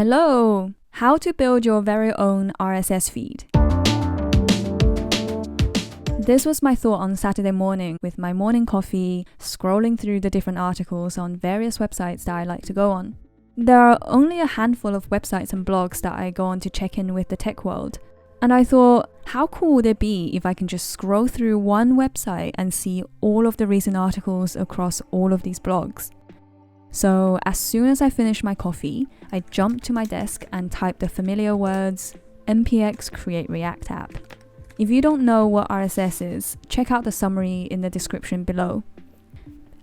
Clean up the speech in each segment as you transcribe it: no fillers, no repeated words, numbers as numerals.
Hello! How to build your very own RSS feed. This was my thought on Saturday morning with my morning coffee, scrolling through the different articles on various websites that I like to go on. There are only a handful of websites and blogs that I go on to check in with the tech world. And I thought, how cool would it be if I can just scroll through one website and see all of the recent articles across all of these blogs? So as soon as I finished my coffee, I jumped to my desk and typed the familiar words, npx create React app. If you don't know what RSS is, check out the summary in the description below.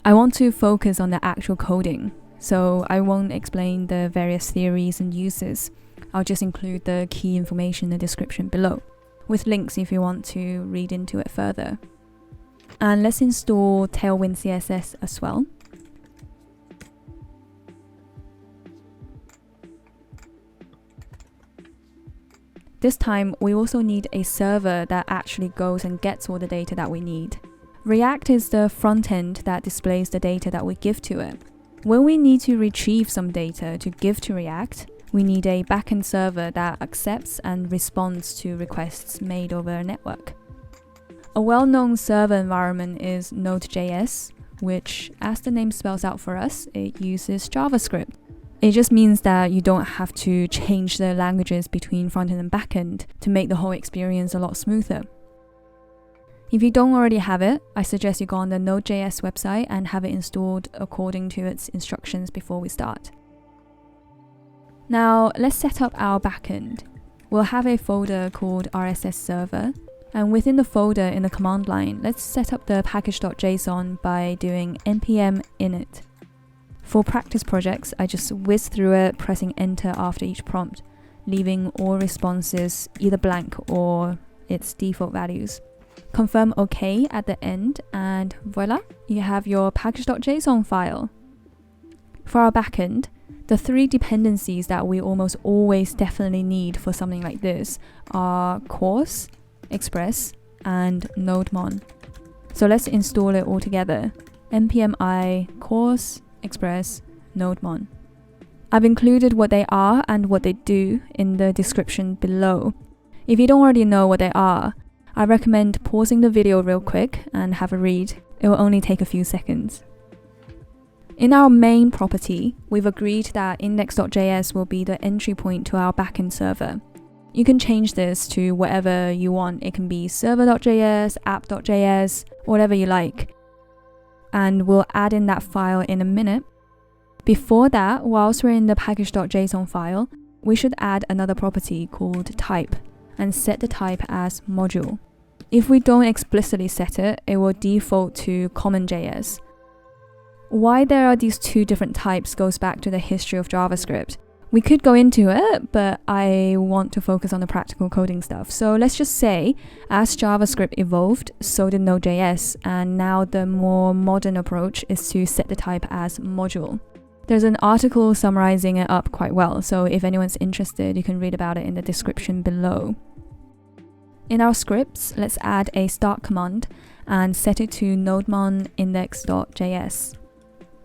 I want to focus on the actual coding, so I won't explain the various theories and uses. I'll just include the key information in the description below, with links if you want to read into it further. And let's install Tailwind CSS as well. This time, we also need a server that actually goes and gets all the data that we need. React is the front end that displays the data that we give to it. When we need to retrieve some data to give to React, we need a backend server that accepts and responds to requests made over a network. A well-known server environment is Node.js, which, as the name spells out for us, it uses JavaScript. It just means that you don't have to change the languages between frontend and backend to make the whole experience a lot smoother. If you don't already have it, I suggest you go on the Node.js website and have it installed according to its instructions before we start. Now, let's set up our backend. We'll have a folder called RSS server, and within the folder in the command line, let's set up the package.json by doing npm init. For practice projects, I just whiz through it, pressing enter after each prompt, leaving all responses either blank or its default values. Confirm OK at the end, and voila, you have your package.json file. For our backend, the three dependencies that we almost always definitely need for something like this are course, express, and nodemon. So let's install it all together. npm I course, express, nodemon. I've included what they are and what they do in the description below. If you don't already know what they are, I recommend pausing the video real quick and have a read. It will only take a few seconds. In our main property, we've agreed that index.js will be the entry point to our backend server. You can change this to whatever you want. It can be server.js, app.js, whatever you like. And we'll add in that file in a minute. Before that, whilst we're in the package.json file, we should add another property called type and set the type as module. If we don't explicitly set it, it will default to common.js. Why there are these two different types goes back to the history of JavaScript. We could go into it, but I want to focus on the practical coding stuff. So let's just say, as JavaScript evolved, so did Node.js, and now the more modern approach is to set the type as module. There's an article summarizing it up quite well, so if anyone's interested, you can read about it in the description below. In our scripts, let's add a start command and set it to nodemon index.js.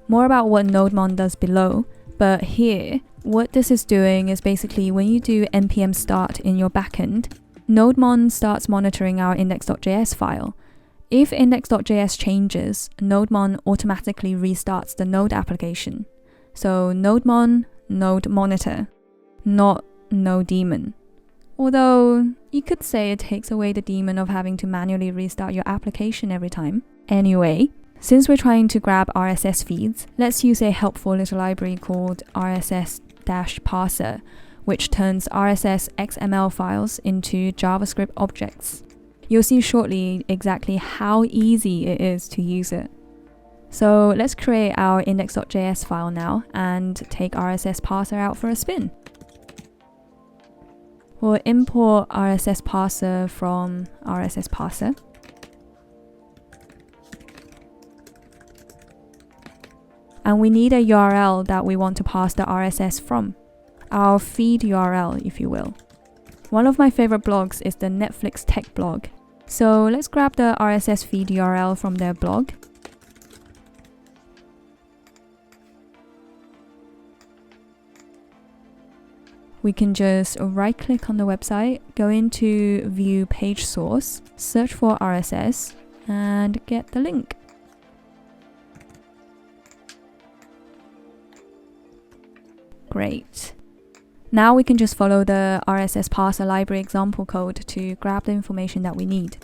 More about what nodemon does below, but here, what this is doing is basically when you do npm start in your backend, nodemon starts monitoring our index.js file. If index.js changes, nodemon automatically restarts the node application. So nodemon, node monitor, not no daemon. Although you could say it takes away the daemon of having to manually restart your application every time. Anyway, since we're trying to grab RSS feeds, let's use a helpful little library called RSS Parser, which turns RSS XML files into JavaScript objects. You'll see shortly exactly how easy it is to use it. So let's create our index.js file now and take RSS Parser out for a spin. We'll import RSS Parser from RSS Parser. And we need a URL that we want to pass the RSS from. Our feed URL, if you will. One of my favorite blogs is the Netflix tech blog. So let's grab the RSS feed URL from their blog. we can just right click on the website, go into view page source, search for RSS, and get the link. Great. Now we can just follow the RSS Parser library example code to grab the information that we need.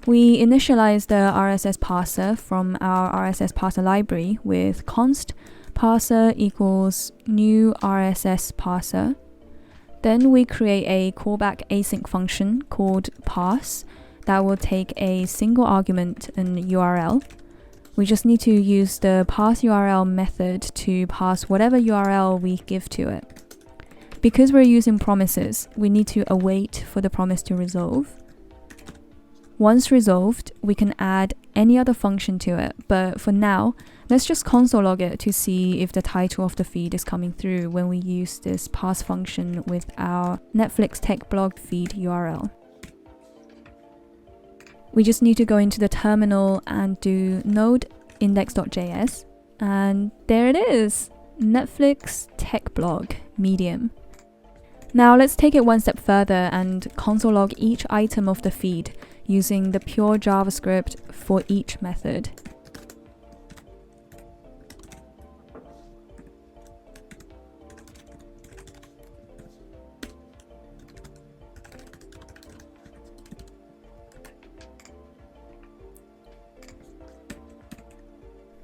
We initialize the RSS Parser from our RSS Parser library with const parser equals new RSS Parser. Then we create a callback async function called parse that will take a single argument, an URL. We just need to use the parse URL method to parse whatever URL we give to it. Because we're using promises, we need to await for the promise to resolve. Once resolved, we can add any other function to it, but for now, let's just console log it to see if the title of the feed is coming through when we use this parse function with our Netflix Tech Blog feed URL. We just need to go into the terminal and do node index.js, and there it is, Netflix Tech Blog Medium. Now let's take it one step further and console log each item of the feed using the pure JavaScript for each method.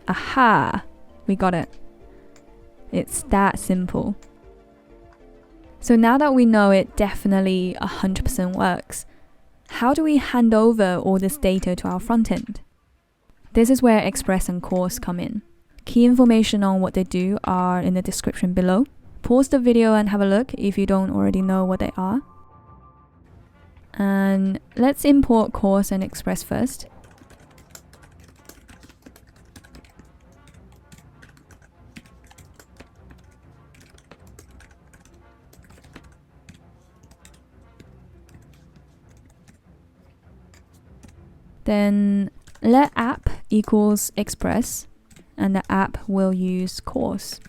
Aha! We got it. It's that simple. So now that we know it definitely 100% works, how do we hand over all this data to our frontend? This is where Express and Course come in. Key information on what they do are in the description below. Pause the video and have a look if you don't already know what they are. And let's import Course and Express first. Then let app equals express, and the app will use course.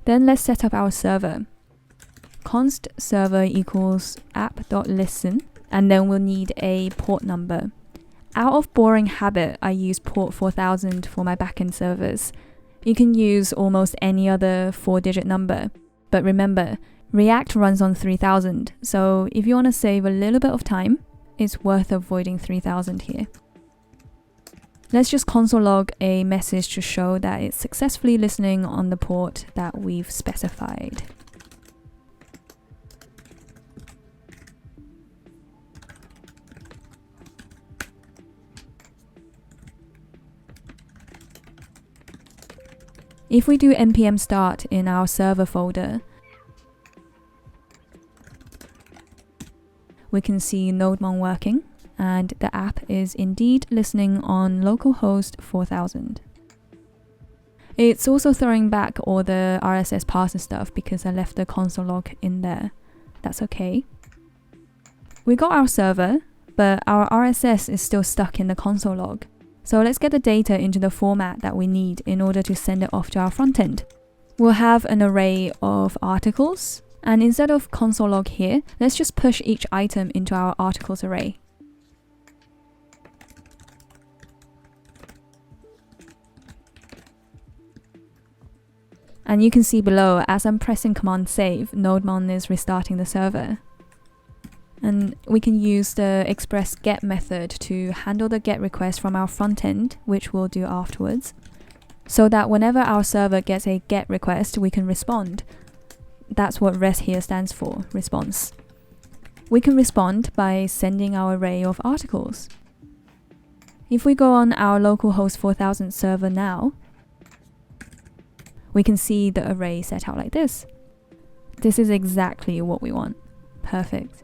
Then let's set up our server. Const server equals app.listen, and then we'll need a port number. Out of boring habit, I use port 4000 for my backend servers. You can use almost any other 4-digit number, but remember, React runs on 3000, so if you want to save a little bit of time, it's worth avoiding 3000 here. Let's just console log a message to show that it's successfully listening on the port that we've specified. If we do npm start in our server folder, we can see NodeMon working, and the app is indeed listening on localhost 4000. It's also throwing back all the RSS parser stuff because I left the console log in there. That's okay. We got our server, but our RSS is still stuck in the console log. So let's get the data into the format that we need in order to send it off to our frontend. We'll have an array of articles, and instead of console log here, let's just push each item into our articles array. And you can see below, as I'm pressing Command Save, NodeMon is restarting the server. And we can use the express get method to handle the get request from our frontend, which we'll do afterwards, so that whenever our server gets a get request, we can respond. That's what REST here stands for, response. We can respond by sending our array of articles. If we go on our localhost 4000 server now, we can see the array set out like this. This is exactly what we want. Perfect.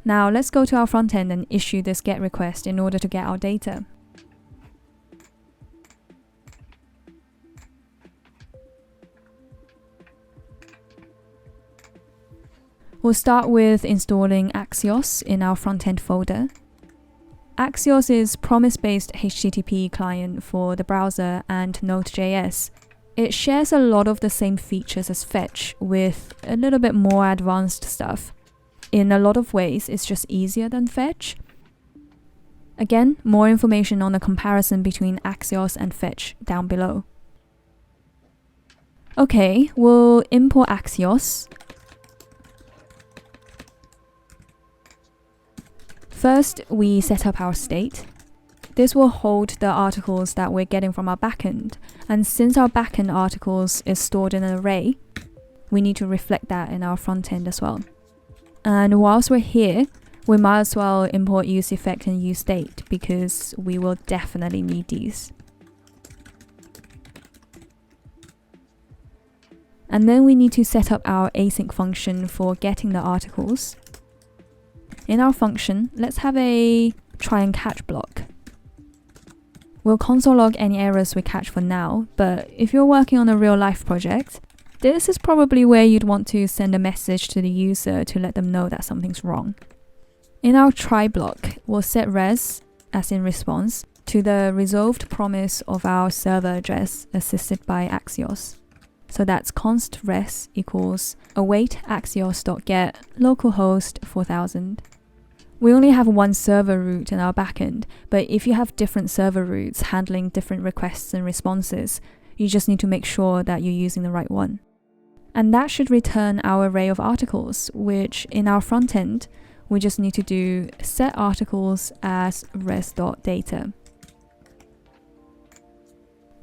Now let's go to our frontend and issue this GET request in order to get our data. We'll start with installing Axios in our frontend folder. Axios is promise-based HTTP client for the browser and Node.js. It shares a lot of the same features as Fetch with a little bit more advanced stuff. In a lot of ways, it's just easier than Fetch. Again, more information on the comparison between Axios and Fetch down below. Okay, we'll import Axios. First, we set up our state. This will hold the articles that we're getting from our backend. And since our backend articles is stored in an array, we need to reflect that in our frontend as well. And whilst we're here, we might as well import useEffect and useState because we will definitely need these. And then we need to set up our async function for getting the articles. In our function, let's have a try and catch block. We'll console log any errors we catch for now, but if you're working on a real life project, this is probably where you'd want to send a message to the user to let them know that something's wrong. In our try block, we'll set res, as in response, to the resolved promise of our server address assisted by Axios. So that's const res equals await axios.get localhost 4000. We only have one server route in our backend, but if you have different server routes handling different requests and responses, you just need to make sure that you're using the right one. And that should return our array of articles, which in our frontend, we just need to do set articles as res.data.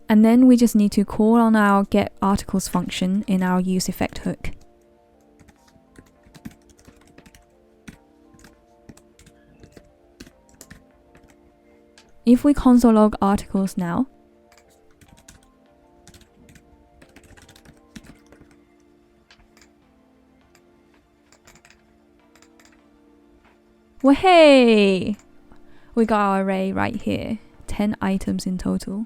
And then we just need to call on our getArticles function in our useEffect hook. If we console log articles now, well, hey! We got our array right here, 10 items in total.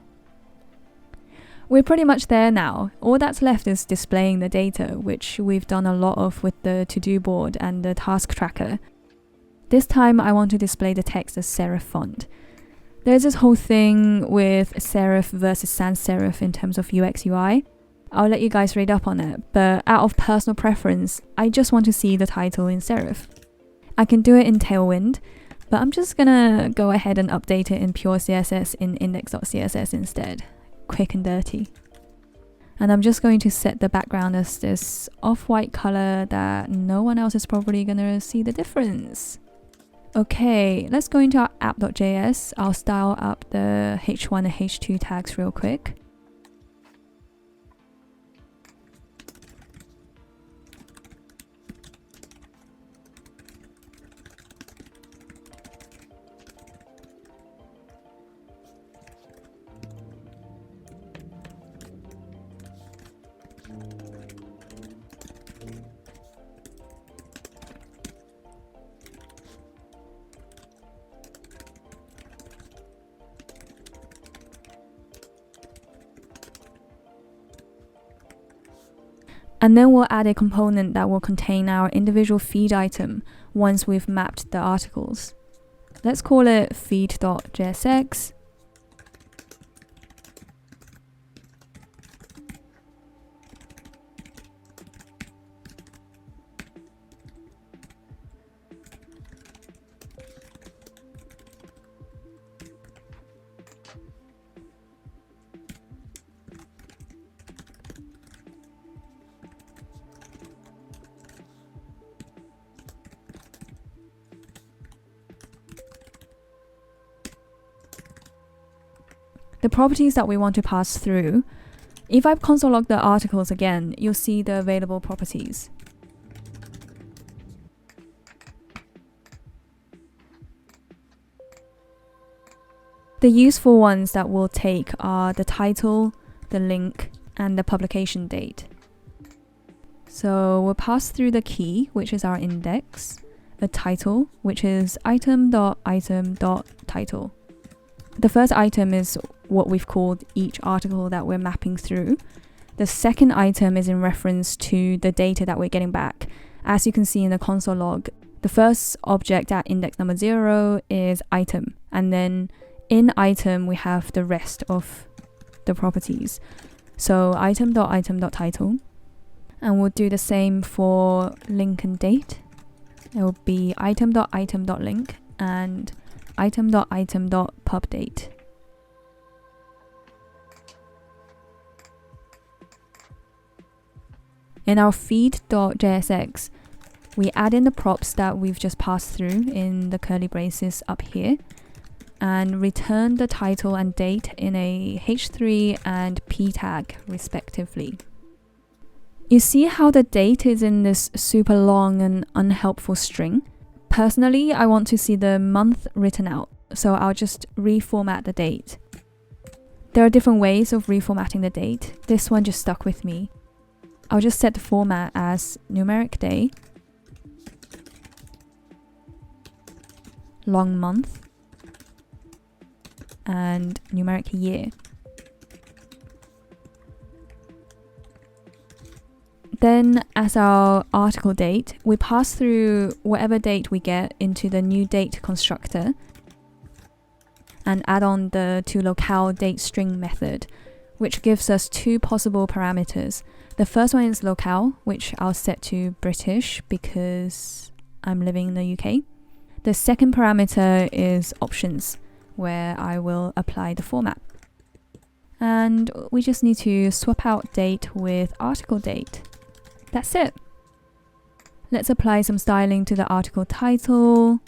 We're pretty much there now. All that's left is displaying the data, which we've done a lot of with the to-do board and the task tracker. This time I want to display the text as serif font. There's this whole thing with serif versus sans serif in terms of UX UI. I'll let you guys read up on it, but out of personal preference, I just want to see the title in serif. I can do it in Tailwind, but I'm just gonna go ahead and update it in pure CSS in index.css instead. Quick and dirty. And I'm just going to set the background as this off-white color that no one else is probably gonna see the difference. Okay, let's go into our app.js. I'll style up the h1 and h2 tags real quick. And then we'll add a component that will contain our individual feed item once we've mapped the articles. Let's call it feed.jsx. The properties that we want to pass through. If I console log the articles again, you'll see the available properties. The useful ones that we'll take are the title, the link, and the publication date. So we'll pass through the key, which is our index, a title, which is item.item.title. The first item is what we've called each article that we're mapping through. The second item is in reference to the data that we're getting back. As you can see in the console log, the first object at index number 0 is item, And then in item, we have the rest of the properties. So item.item.title. And we'll do the same for link and date. It will be item.item.link and item.item.pubdate. In our feed.jsx, we add in the props that we've just passed through in the curly braces up here, and return the title and date in a h3 and p tag respectively. You see how the date is in this super long and unhelpful string? Personally, I want to see the month written out, so I'll just reformat the date. There are different ways of reformatting the date. This one just stuck with me. I'll just set the format as numeric day, long month, and numeric year. Then as our article date, we pass through whatever date we get into the new date constructor and add on the toLocale date string method, which gives us two possible parameters. The first one is locale, which I'll set to British because I'm living in the UK. The second parameter is options, where I will apply the format. And we just need to swap out date with article date. That's it. Let's apply some styling to the article title.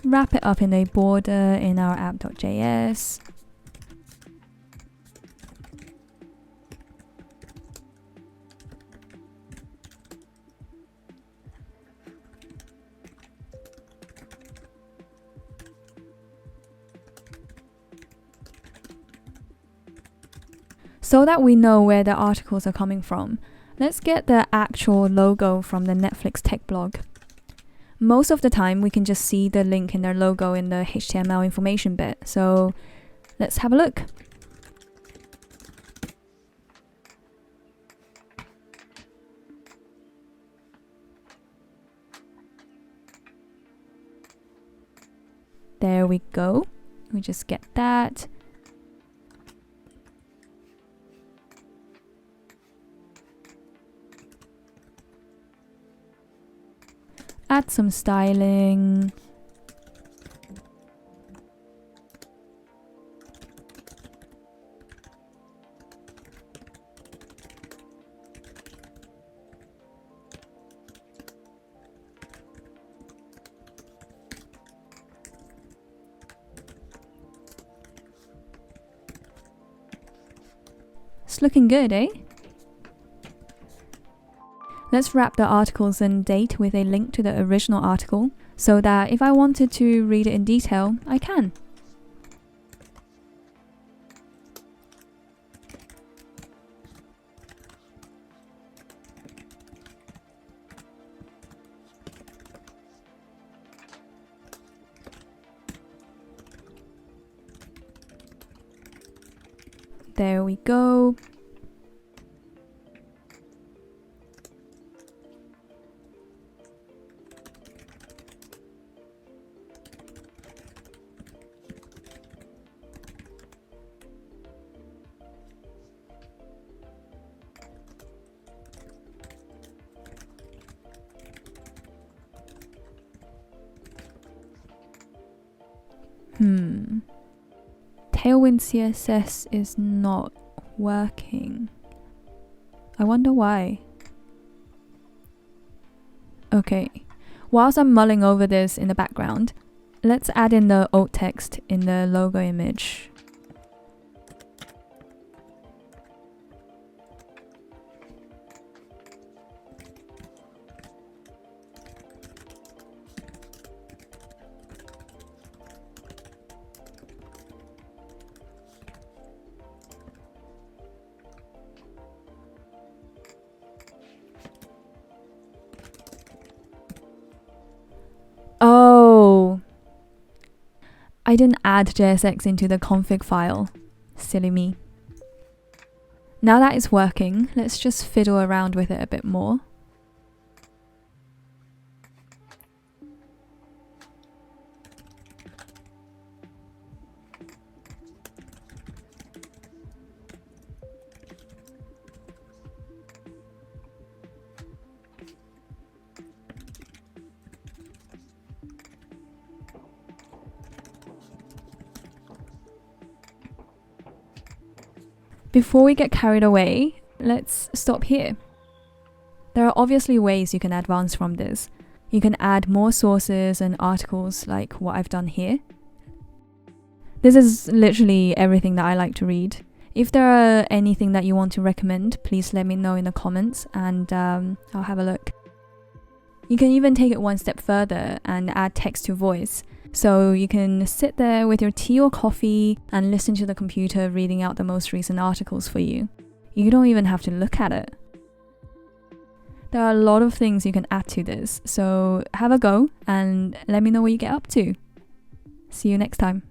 Wrap it up in a border in our app.js. So that we know where the articles are coming from, let's get the actual logo from the Netflix tech blog. Most of the time, we can just see the link in their logo in the HTML information bit. So let's have a look. There we go. We just get that. Add some styling. It's looking good, eh? Let's wrap the articles and date with a link to the original article so that if I wanted to read it in detail, I can. There we go. Tailwind CSS is not working. I wonder why. Okay, whilst I'm mulling over this in the background, let's add in the alt text in the logo image. Oh, I didn't add JSX into the config file. Silly me. Now that it's working, let's just fiddle around with it a bit more. Before we get carried away, let's stop here. There are obviously ways you can advance from this. You can add more sources and articles like what I've done here. This is literally everything that I like to read. If there are anything that you want to recommend, please let me know in the comments and I'll have a look. You can even take it one step further and add text to voice. So you can sit there with your tea or coffee and listen to the computer reading out the most recent articles for you. You don't even have to look at it. There are a lot of things you can add to this, so have a go and let me know what you get up to. See you next time.